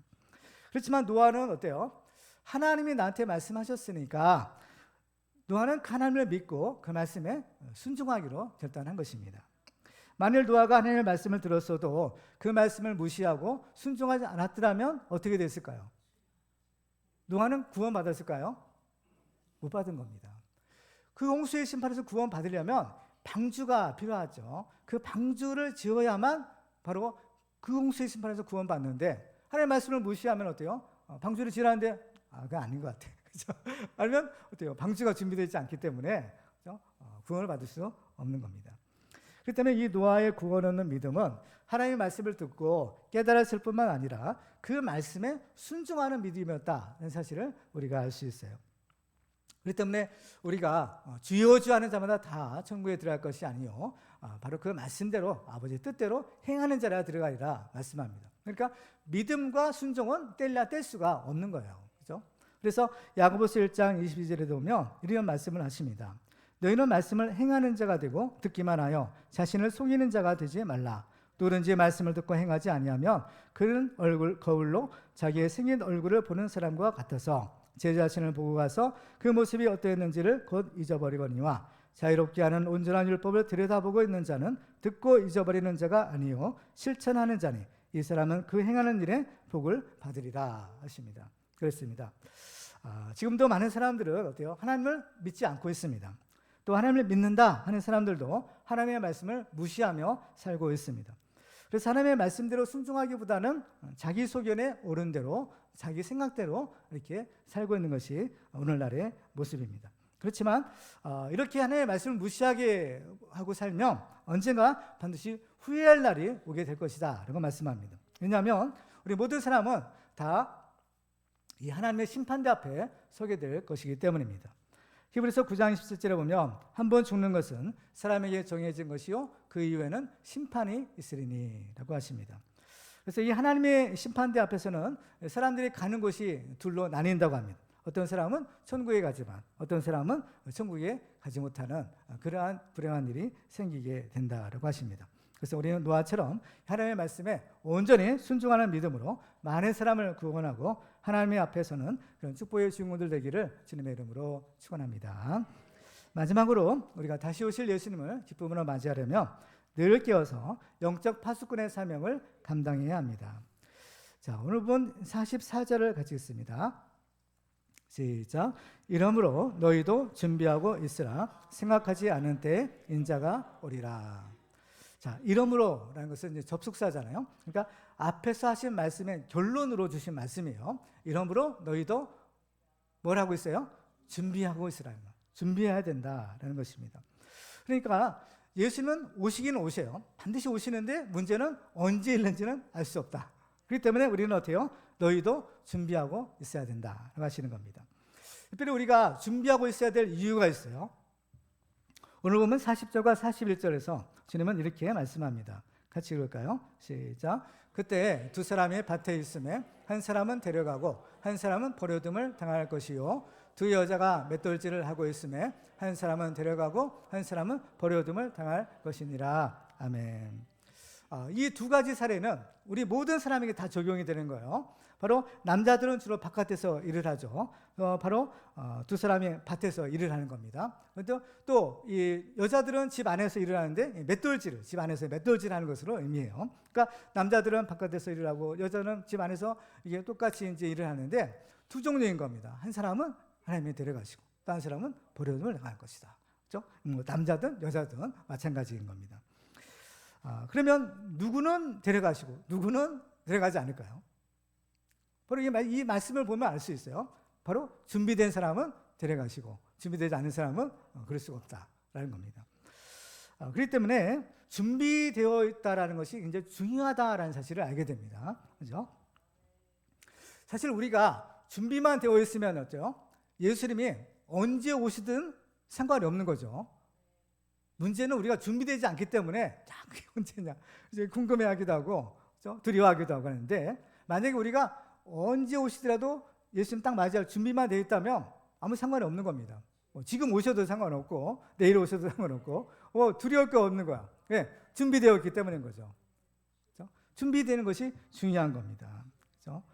Speaker 1: 그렇지만 노아는 어때요? 하나님이 나한테 말씀하셨으니까 노아는 하나님을 믿고 그 말씀에 순종하기로 결단한 것입니다. 만일 노아가 하나님의 말씀을 들었어도 그 말씀을 무시하고 순종하지 않았더라면 어떻게 됐을까요? 노아는 구원받았을까요? 못 받은 겁니다. 그 홍수의 심판에서 구원받으려면 방주가 필요하죠. 그 방주를 지어야만 바로 그 홍수의 심판에서 구원받는데 하나님의 말씀을 무시하면 어때요? 방주를 지으라는데 그건 아닌 것 같아. 그렇죠? 아니면 어때요? 방주가 준비되지 않기 때문에 그렇죠? 구원을 받을 수 없는 겁니다. 그렇기 때문에 이 노아의 구원 얻는 믿음은 하나님의 말씀을 듣고 깨달았을 뿐만 아니라 그 말씀에 순종하는 믿음이었다는 사실을 우리가 알 수 있어요. 그렇기 때문에 우리가 주여 주여 하는 자마다 다 천국에 들어갈 것이 아니요 바로 그 말씀대로 아버지의 뜻대로 행하는 자라 들어가리라 말씀합니다. 그러니까 믿음과 순종은 뗄래야 뗄 수가 없는 거예요. 그렇죠? 그래서 야고보서 1장 22절에 보면 이런 말씀을 하십니다. 너희는 말씀을 행하는 자가 되고 듣기만 하여 자신을 속이는 자가 되지 말라. 누구든지 말씀을 듣고 행하지 아니하면 그는 거울로 자기의 생긴 얼굴을 보는 사람과 같아서 제 자신을 보고 가서 그 모습이 어떠했는지를 곧 잊어버리거니와 자유롭게 하는 온전한 율법을 들여다보고 있는 자는 듣고 잊어버리는 자가 아니요 실천하는 자니 이 사람은 그 행하는 일에 복을 받으리라 하십니다. 그렇습니다. 지금도 많은 사람들은 어때요? 하나님을 믿지 않고 있습니다. 또 하나님을 믿는다 하는 사람들도 하나님의 말씀을 무시하며 살고 있습니다. 그래서 하나님의 말씀대로 순종하기보다는 자기 소견에 옳은 대로 자기 생각대로 이렇게 살고 있는 것이 오늘날의 모습입니다. 그렇지만 이렇게 하나님의 말씀을 무시하게 하고 살면 언젠가 반드시 후회할 날이 오게 될 것이다 라고 말씀합니다. 왜냐하면 우리 모든 사람은 다 이 하나님의 심판대 앞에 서게 될 것이기 때문입니다. 히브리서 9장 17절에 보면 한 번 죽는 것은 사람에게 정해진 것이요 그 이후에는 심판이 있으리니 라고 하십니다. 그래서 이 하나님의 심판대 앞에서는 사람들이 가는 곳이 둘로 나뉜다고 합니다. 어떤 사람은 천국에 가지만 어떤 사람은 천국에 가지 못하는 그러한 불행한 일이 생기게 된다라고 하십니다. 그래서 우리는 노아처럼 하나님의 말씀에 온전히 순종하는 믿음으로 많은 사람을 구원하고 하나님의 앞에서는 그런 축복의 주인공들 되기를 주님의 이름으로 축원합니다. 마지막으로 우리가 다시 오실 예수님을 기쁨으로 맞이하려면 늘 깨어서 영적 파수꾼의 사명을 감당해야 합니다. 자, 오늘 본 44절을 같이 읽습니다. 시작. 이러므로 너희도 준비하고 있으라. 생각하지 않은 때에 인자가 오리라. 자, 이러므로라는 것은 이제 접속사잖아요. 그러니까 앞에서 하신 말씀의 결론으로 주신 말씀이에요. 이러므로 너희도 뭘 하고 있어요? 준비하고 있으라는 거. 준비해야 된다라는 것입니다. 그러니까 예수님은 오시기는 오셔요. 반드시 오시는데 문제는 언제 일는지는 알 수 없다. 그렇기 때문에 우리는 어때요? 너희도 준비하고 있어야 된다라고 하시는 겁니다. 특별히 우리가 준비하고 있어야 될 이유가 있어요. 오늘 보면 40절과 41절에서 주님은 이렇게 말씀합니다. 같이 읽을까요? 시작. 그때 두 사람이 밭에 있음에 한 사람은 데려가고 한 사람은 버려둠을 당할 것이요 두 여자가 맷돌질을 하고 있음에 한 사람은 데려가고 한 사람은 버려둠을 당할 것이니라. 아멘. 이 두 가지 사례는 우리 모든 사람에게 다 적용이 되는 거예요. 바로 남자들은 주로 바깥에서 일을 하죠. 바로 두 사람이 밭에서 일을 하는 겁니다. 또 이 여자들은 집 안에서 일을 하는데 맷돌질, 집 안에서 맷돌질하는 것으로 의미해요. 그러니까 남자들은 바깥에서 일을 하고 여자는 집 안에서 이게 똑같이 이제 일을 하는데 두 종류인 겁니다. 한 사람은 하나님이 데려가시고 또 한 사람은 버려둠을 당할 것이다. 그렇죠? 남자든 여자든 마찬가지인 겁니다. 그러면 누구는 데려가시고 누구는 데려가지 않을까요? 바로 이 말씀을 보면 알 수 있어요. 바로 준비된 사람은 데려가시고 준비되지 않은 사람은 그럴 수가 없다라는 겁니다. 그렇기 때문에 준비되어 있다라는 것이 굉장히 중요하다라는 사실을 알게 됩니다. 그렇죠? 사실 우리가 준비만 되어 있으면 어때요? 예수님이 언제 오시든 상관이 없는 거죠. 문제는 우리가 준비되지 않기 때문에 그게 언제냐 이제 궁금해하기도 하고 그렇죠? 두려워하기도 하고 하는데 만약에 우리가 언제 오시더라도 예수님 딱 맞이할 준비만 되어 있다면 아무 상관이 없는 겁니다. 지금 오셔도 상관없고 내일 오셔도 상관없고 두려울 게 없는 거야. 왜? 준비되어 있기 때문인 거죠. 그렇죠? 준비되는 것이 중요한 겁니다. 그렇죠?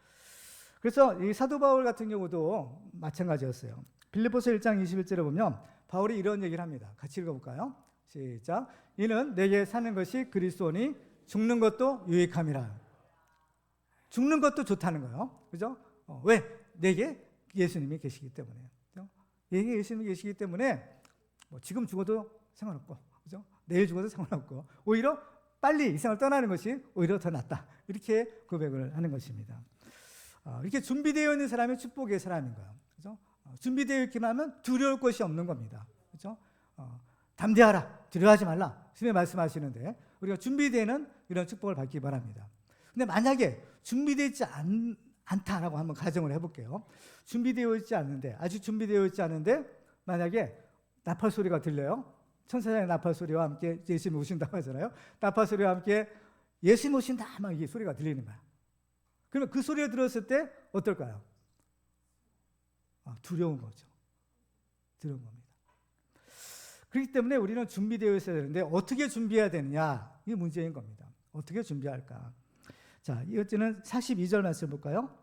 Speaker 1: 그래서 이 사도 바울 같은 경우도 마찬가지였어요. 빌립보서 1장 21절에 보면 바울이 이런 얘기를 합니다. 같이 읽어볼까요? 시작. 이는 내게 사는 것이 그리스도니 죽는 것도 유익함이라. 죽는 것도 좋다는 거예요. 그죠? 왜? 내게 예수님이 계시기 때문에. 그죠? 내게 예수님이 계시기 때문에 지금 죽어도 상관없고, 그죠? 내일 죽어도 상관없고, 오히려 빨리 이 세상을 떠나는 것이 오히려 더 낫다. 이렇게 고백을 하는 것입니다. 이렇게 준비되어 있는 사람이 축복의 사람인 거예요. 그죠? 준비되어 있기만 하면 두려울 것이 없는 겁니다. 그죠? 담대하라, 두려워하지 말라. 주님이 말씀하시는데 우리가 준비되는 이런 축복을 받기 바랍니다. 근데 만약에 준비되어 있지 않다라고 한번 가정을 해볼게요. 준비되어 있지 않는데, 아직 준비되어 있지 않은데 만약에 나팔 소리가 들려요. 천사장의 나팔 소리와 함께 예수님이 오신다고 하잖아요. 나팔 소리와 함께 예수님 오신다 막 이 소리가 들리는 거야. 그러면 그 소리를 들었을 때 어떨까요? 두려운 거죠. 두려운 겁니다. 그렇기 때문에 우리는 준비되어 있어야 되는데 어떻게 준비해야 되느냐? 이게 문제인 겁니다. 어떻게 준비할까? 자, 이어지는 42절 말씀 볼까요?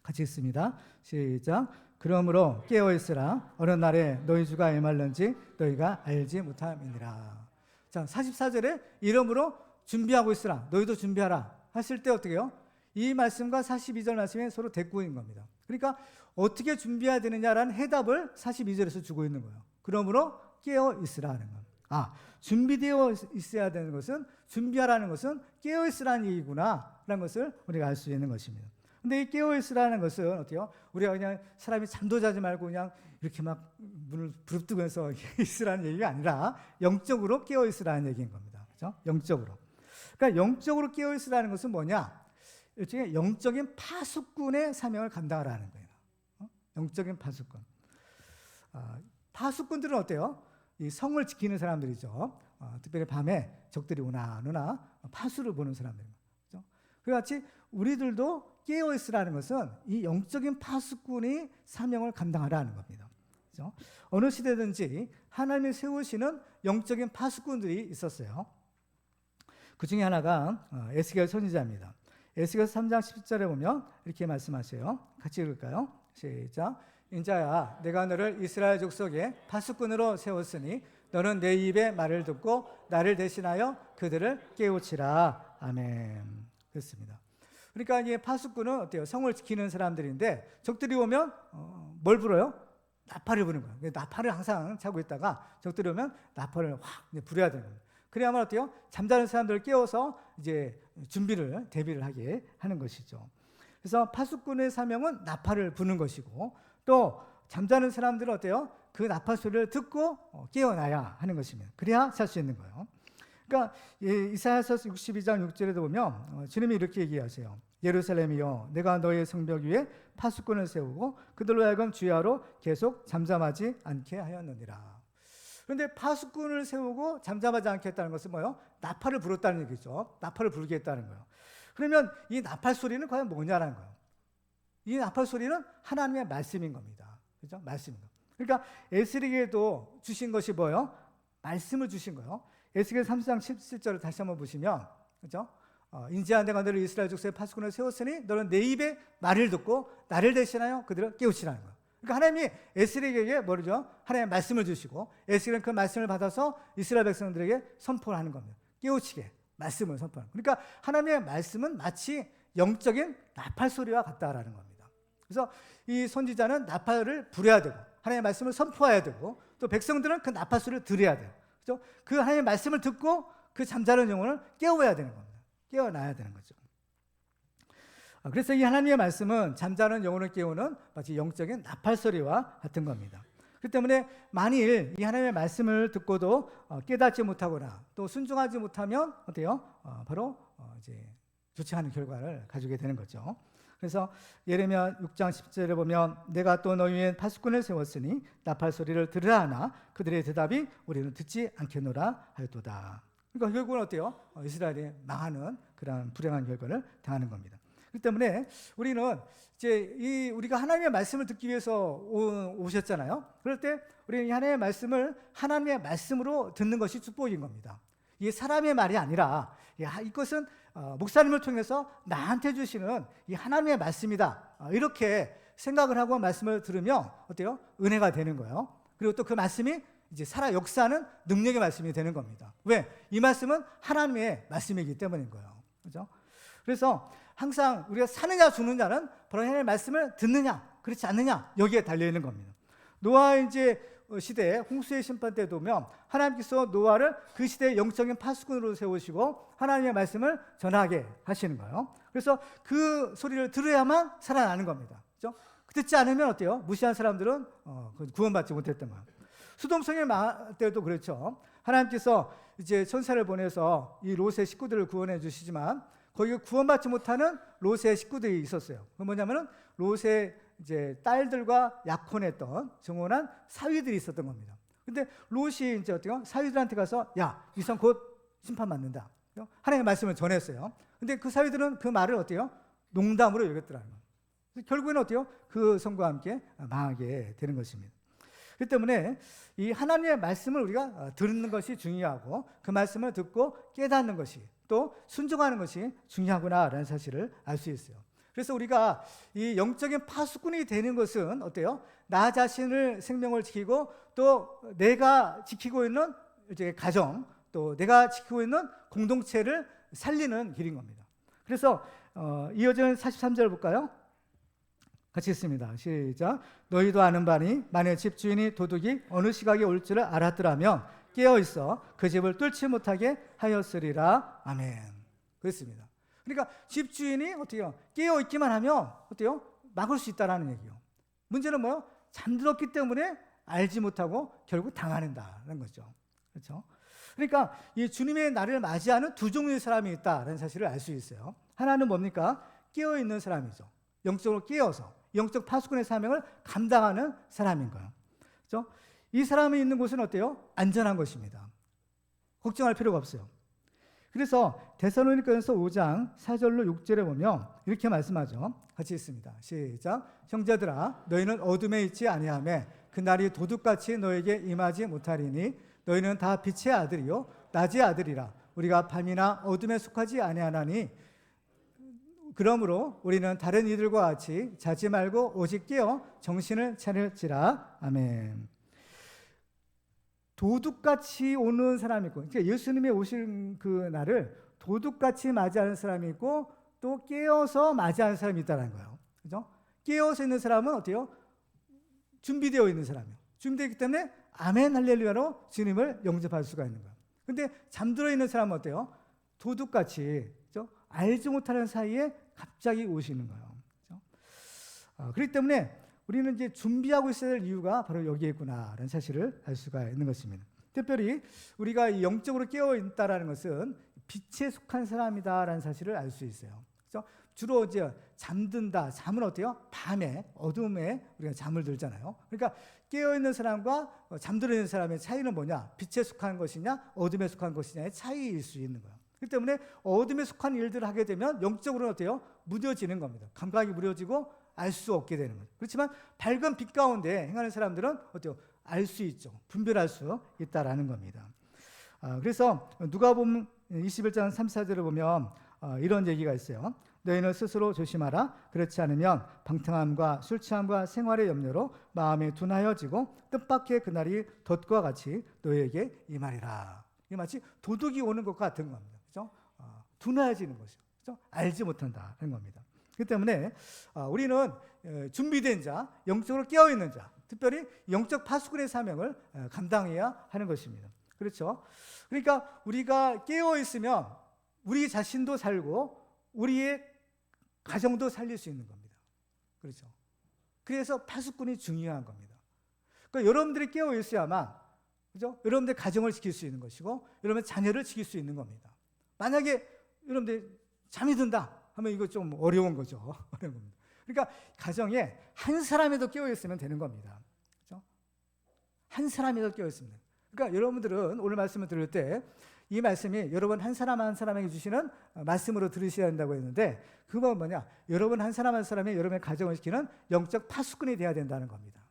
Speaker 1: 같이 읽습니다. 시작. 그러므로 깨어있으라. 어느 날에 너희 주가 애말는지 너희가 알지 못함이니라. 자, 44절에 이러므로 준비하고 있으라. 너희도 준비하라. 하실 때 어떻게 해요? 이 말씀과 42절 말씀이 서로 대꾸인 겁니다. 그러니까 어떻게 준비해야 되느냐라는 해답을 42절에서 주고 있는 거예요. 그러므로 깨어 있으라 하는 것. 준비되어 있어야 되는 것은, 준비하라는 것은 깨어 있으라는 얘기구나 라는 것을 우리가 알 수 있는 것입니다. 근데 이 깨어 있으라는 것은 어때요? 우리가 그냥 사람이 잠도 자지 말고 그냥 이렇게 막 문을 부릅뜨면서 있으라는 얘기가 아니라 영적으로 깨어 있으라는 얘기인 겁니다. 그렇죠? 영적으로. 그러니까 영적으로 깨어 있으라는 것은 뭐냐? 일종의 영적인 파수꾼의 사명을 감당하라는 거예요. 영적인 파수꾼. 파수꾼들은 어때요? 이 성을 지키는 사람들이죠. 특별히 밤에 적들이 오나 안 오나 파수를 보는 사람들입니다. 그렇죠? 그와 같이 우리들도 깨어 있으라는 것은 이 영적인 파수꾼이 사명을 감당하라는 겁니다. 그렇죠? 어느 시대든지 하나님이 세우시는 영적인 파수꾼들이 있었어요. 그 중에 하나가 에스겔 선지자입니다. 에스겔 3장 10절에 보면 이렇게 말씀하세요. 같이 읽을까요? 시작. 인자야, 내가 너를 이스라엘 족속의 파수꾼으로 세웠으니 너는 내 입의 말을 듣고 나를 대신하여 그들을 깨우치라. 아멘. 그렇습니다. 그러니까 이 파수꾼은 어때요? 성을 지키는 사람들인데 적들이 오면 뭘 불어요? 나팔을 부는 거예요. 나팔을 항상 차고 있다가 적들이 오면 나팔을 확 불어야 되는 거예요. 그래야만 어때요? 잠자는 사람들을 깨워서 이제 대비를 하게 하는 것이죠. 그래서 파수꾼의 사명은 나팔을 부는 것이고, 또 잠자는 사람들은 어때요? 그 나팔 소리를 듣고 깨어나야 하는 것입니다. 그래야 살 수 있는 거예요. 그러니까 이사야서 62장 6절에도 보면 주님이 이렇게 얘기하세요. 예루살렘이여, 내가 너의 성벽 위에 파수꾼을 세우고 그들로 하여금 주야로 계속 잠잠하지 않게 하였느니라. 그런데 파수꾼을 세우고 잠잠하지 않게 했다는 것은 뭐예요? 나팔을 불었다는 얘기죠. 나팔을 불게 했다는 거예요. 그러면 이 나팔 소리는 과연 뭐냐라는 거예요. 이 나팔 소리는 하나님의 말씀인 겁니다. 그렇죠? 말씀입니다. 그러니까 에스겔에게도 주신 것이 뭐예요? 말씀을 주신 거예요. 에스겔 3장 17절을 다시 한번 보시면, 그렇죠? 인지한 내가 너를 이스라엘 족속의 파수꾼을 세웠으니 너는 내 입에 말을 듣고 나를 대신하여 그들을 깨우치라는 거예요. 그러니까 하나님이 에스겔에게 뭐죠? 하나님의 말씀을 주시고 에스겔은 그 말씀을 받아서 이스라엘 백성들에게 선포를 하는 겁니다. 깨우치게 말씀을 선포하는 거예요. 그러니까 하나님의 말씀은 마치 영적인 나팔 소리와 같다라는 겁니다. 그래서 이 선지자는 나팔을 불어야 되고 하나님의 말씀을 선포해야 되고, 또 백성들은 그 나팔 소리를 들어야 돼요. 그렇죠? 그 하나님의 말씀을 듣고 그 잠자는 영혼을 깨워야 되는 겁니다. 깨어나야 되는 거죠. 그래서 이 하나님의 말씀은 잠자는 영혼을 깨우는 마치 영적인 나팔 소리와 같은 겁니다. 그렇기 때문에 만일 이 하나님의 말씀을 듣고도 깨닫지 못하거나 또 순종하지 못하면 어때요? 바로 이제 좋지 않은 결과를 가지게 되는 거죠. 그래서 예레미야 6장 10절에 보면 내가 또 너희 위에 파수꾼을 세웠으니 나팔 소리를 들으라 하나 그들의 대답이 우리는 듣지 않겠노라 하였도다. 그러니까 결국은 어때요? 이스라엘이 망하는 그런 불행한 결과를 당하는 겁니다. 그렇기 때문에 우리는 이제 우리가 하나님의 말씀을 듣기 위해서 오셨잖아요. 그럴 때 우리는 이 하나님의 말씀을 하나님의 말씀으로 듣는 것이 축복인 겁니다. 이게 사람의 말이 아니라 이것은 목사님을 통해서 나한테 주시는 이 하나님의 말씀이다. 이렇게 생각을 하고 말씀을 들으면 어때요? 은혜가 되는 거예요. 그리고 또 그 말씀이 이제 살아 역사하는 능력의 말씀이 되는 겁니다. 왜? 이 말씀은 하나님의 말씀이기 때문인 거예요. 그렇죠? 그래서 항상 우리가 사느냐 죽느냐는 바로 하나님의 말씀을 듣느냐 그렇지 않느냐 여기에 달려 있는 겁니다. 노아 이제 시대에 홍수의 심판 때 보면 하나님께서 노아를 그 시대의 영적인 파수꾼으로 세우시고 하나님의 말씀을 전하게 하시는 거예요. 그래서 그 소리를 들어야만 살아나는 겁니다. 그렇죠? 듣지 않으면 어때요? 무시한 사람들은 구원받지 못했던 거예요. 수돔성의 때도 그렇죠. 하나님께서 이제 천사를 보내서 이 롯의 식구들을 구원해 주시지만 거기 구원받지 못하는 롯의 식구들이 있었어요. 그 뭐냐면은 롯의 이제 딸들과 약혼했던 정혼한 사위들이 있었던 겁니다. 근데 롯이 이제 어때요? 사위들한테 가서 야, 이 성 곧 심판 받는다. 하나님의 말씀을 전했어요. 근데 그 사위들은 그 말을 어때요? 농담으로 여겼더라는 거예요. 결국에는 어때요? 그 성과 함께 망하게 되는 것입니다. 그렇기 때문에 이 하나님의 말씀을 우리가 듣는 것이 중요하고 그 말씀을 듣고 깨닫는 것이 또 순종하는 것이 중요하구나라는 사실을 알 수 있어요. 그래서 우리가 이 영적인 파수꾼이 되는 것은 어때요? 나 자신을 생명을 지키고 또 내가 지키고 있는 이제 가정 또 내가 지키고 있는 공동체를 살리는 길인 겁니다. 그래서 이어지는 43절 볼까요? 같이 읽습니다. 시작. 너희도 아는 바니 만일 집주인이 도둑이 어느 시각에 올 줄을 알았더라면 깨어있어 그 집을 뚫지 못하게 하였으리라. 아멘. 그렇습니다. 그러니까 집주인이 어때요? 깨어있기만 하면 어때요? 막을 수 있다는 얘기예요. 문제는 뭐예요? 잠들었기 때문에 알지 못하고 결국 당하는다는 거죠. 그렇죠? 그러니까 이 주님의 날을 맞이하는 두 종류의 사람이 있다는 사실을 알 수 있어요. 하나는 뭡니까? 깨어있는 사람이죠. 영적으로 깨어서 영적 파수꾼의 사명을 감당하는 사람인 거예요. 그렇죠? 이 사람이 있는 곳은 어때요? 안전한 것입니다. 걱정할 필요가 없어요. 그래서 데살로니가전서 5장 4절로 6절에 보면 이렇게 말씀하죠. 같이 읽습니다. 시작. 형제들아 너희는 어둠에 있지 아니하며 그 날이 도둑같이 너에게 임하지 못하리니 너희는 다 빛의 아들이요 낮의 아들이라. 우리가 밤이나 어둠에 속하지 아니하나니 그러므로 우리는 다른 이들과 같이 자지 말고 오직 깨어 정신을 차릴지라. 아멘. 도둑같이 오는 사람이 있고, 그러니까 예수님이 오신 그 날을 도둑같이 맞이하는 사람이 있고 또 깨어서 맞이하는 사람이 있다는 거예요. 그죠? 깨어서 있는 사람은 어때요? 준비되어 있는 사람이에요. 준비되기 때문에 아멘 할렐루야로 주님을 영접할 수가 있는 거예요. 근데 잠들어 있는 사람은 어때요? 도둑같이, 그죠? 알지 못하는 사이에 갑자기 오시는 거예요. 그죠? 그렇기 때문에 우리는 이제 준비하고 있어야 될 이유가 바로 여기에 있구나라는 사실을 알 수가 있는 것입니다. 특별히 우리가 영적으로 깨어 있다라는 것은 빛에 속한 사람이다라는 사실을 알 수 있어요. 그래서 주로 이제 잠든다. 잠은 어때요? 밤에 어둠에 우리가 잠을 들잖아요. 그러니까 깨어 있는 사람과 잠들어 있는 사람의 차이는 뭐냐? 빛에 속한 것이냐, 어둠에 속한 것이냐의 차이일 수 있는 거예요. 그렇기 때문에 어둠에 속한 일들을 하게 되면 영적으로는 어때요? 무뎌지는 겁니다. 감각이 무뎌지고 알 수 없게 되는 거죠. 그렇지만 밝은 빛 가운데 행하는 사람들은 어때요? 알 수 있죠. 분별할 수 있다라는 겁니다. 그래서 누가복음 21장 3, 4절을 보면 이런 얘기가 있어요. 너희는 스스로 조심하라. 그렇지 않으면 방탕함과 술 취함과 생활의 염려로 마음이 둔하여지고 뜻밖의 그날이 덫과 같이 너희에게 임하리라. 이게 마치 도둑이 오는 것 같은 겁니다. 그렇죠? 둔하여지는 것이죠. 그렇죠? 알지 못한다는 겁니다. 그렇기 때문에 우리는 준비된 자, 영적으로 깨어있는 자, 특별히 영적 파수꾼의 사명을 감당해야 하는 것입니다. 그렇죠? 그러니까 우리가 깨어있으면 우리 자신도 살고 우리의 가정도 살릴 수 있는 겁니다. 그렇죠? 그래서 파수꾼이 중요한 겁니다. 그러니까 여러분들이 깨어있어야만, 그죠? 여러분들 가정을 지킬 수 있는 것이고 여러분의 자녀를 지킬 수 있는 겁니다. 만약에 여러분들 잠이 든다 하면 이거 좀 어려운 거죠. 어려운 겁니다. 그러니까 가정에 한 사람이라도 깨어있으면 되는 겁니다. 그렇죠? 한 사람이라도 깨어있으면. 그러니까 여러분들은 오늘 말씀을 들을 때 이 말씀이 여러분 한 사람 한 사람에게 주시는 말씀으로 들으셔야 한다고 했는데 그건 뭐냐? 여러분 한 사람 한 사람이 여러분의 가정을 지키는 영적 파수꾼이 돼야 된다는 겁니다.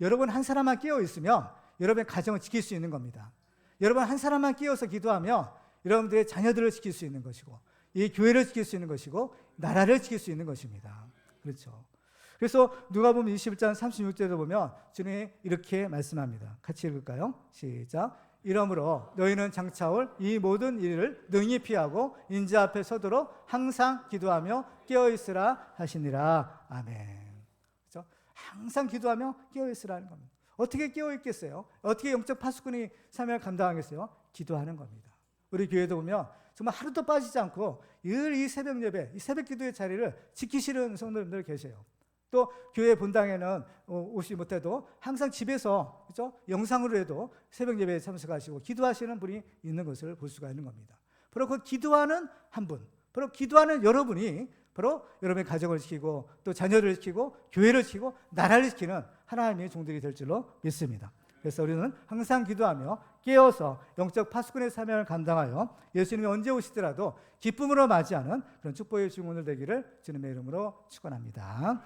Speaker 1: 여러분 한 사람만 깨어있으면 여러분의 가정을 지킬 수 있는 겁니다. 여러분 한 사람만 깨어서 기도하면 여러분들의 자녀들을 지킬 수 있는 것이고 이 교회를 지킬 수 있는 것이고 나라를 지킬 수 있는 것입니다. 그렇죠. 그래서 누가복음 21장 36절에 보면 주님이 이렇게 말씀합니다. 같이 읽을까요? 시작. 이러므로 너희는 장차올 이 모든 일을 능히 피하고 인자 앞에 서도록 항상 기도하며 깨어있으라 하시니라. 아멘. 그렇죠? 항상 기도하며 깨어있으라는 겁니다. 어떻게 깨어있겠어요? 어떻게 영적 파수꾼이 사명을 감당하겠어요? 기도하는 겁니다. 우리 교회도 보면 정말 하루도 빠지지 않고 늘 이 새벽 예배, 이 새벽 기도의 자리를 지키시는 성도님들 계세요. 또 교회 본당에는 오시 못해도 항상 집에서, 그렇죠? 영상으로 해도 새벽 예배에 참석하시고 기도하시는 분이 있는 것을 볼 수가 있는 겁니다. 바로 그 기도하는 한 분, 바로 기도하는 여러분이 바로 여러분의 가정을 지키고 또 자녀를 지키고 교회를 지키고 나라를 지키는 하나님의 종들이 될 줄로 믿습니다. 그래서 우리는 항상 기도하며 깨어서 영적 파수꾼의 사명을 감당하여 예수님이 언제 오시더라도 기쁨으로 맞이하는 그런 축복의 주문을 되기를 주님의 이름으로 축원합니다.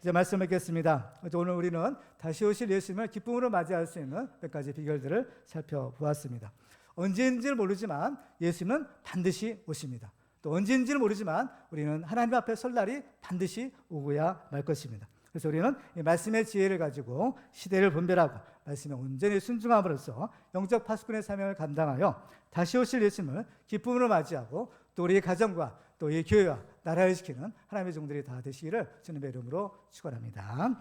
Speaker 1: 이제 말씀 뵙겠습니다. 오늘 우리는 다시 오실 예수님을 기쁨으로 맞이할 수 있는 몇 가지 비결들을 살펴보았습니다. 언제인지는 모르지만 예수님은 반드시 오십니다. 또 언제인지는 모르지만 우리는 하나님 앞에 설 날이 반드시 오고야 말 것입니다. 그래서 우리는 이 말씀의 지혜를 가지고 시대를 분별하고 말씀에 온전히 순종함으로써 영적 파수꾼의 사명을 감당하여 다시 오실 예수님을 기쁨으로 맞이하고 또 우리의 가정과 또 이 교회와 나라를 지키는 하나님의 종들이 다 되시기를 주님의 이름으로 축원합니다.